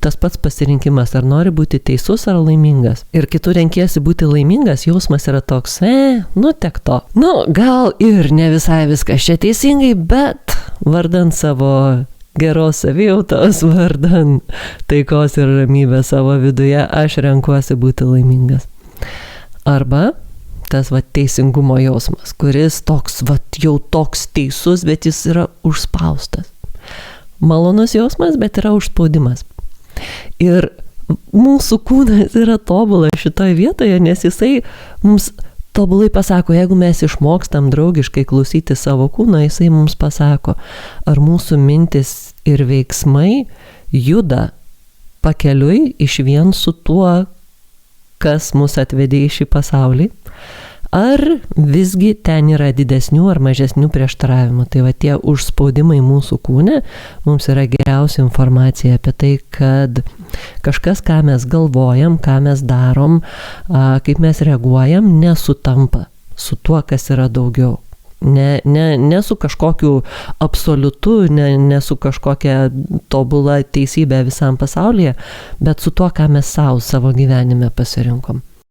tas pats pasirinkimas, ar nori būti teisus ar laimingas. Ir kai tu renkiesi būti laimingas, jausmas yra toks, tiek to. Gal ir ne visai viskas čia teisingai, bet vardant savo geros savijautos, vardant taikos ir ramybės savo viduje, aš renkuosi būti laimingas. Arba tas teisingumo jausmas, kuris toks jau toks teisus, bet jis yra užspaustas. Malonus jausmas, bet yra užspaudimas. Ir mūsų kūnas yra tobulas šitoje vietoje, nes jisai mums tobulai pasako, jeigu mes išmokstam draugiškai klausyti savo kūną, jisai mums pasako, ar mūsų mintis ir veiksmai juda pakeliui išvien su tuo, kas mus atvedė į šį pasaulį, ar visgi ten yra didesnių ar mažesnių prieštaravimų. Tai tie užspaudimai mūsų kūne mums yra geriausia informacija apie tai, kad kažkas, ką mes galvojam, ką mes darom, kaip mes reaguojam, nesutampa su tuo, kas yra daugiau. Ne su kažkokiu absoliutu, ne su kažkokia tobula teisybė visam pasaulyje, bet su tuo, ką mes savo gyvenime pasirinkom.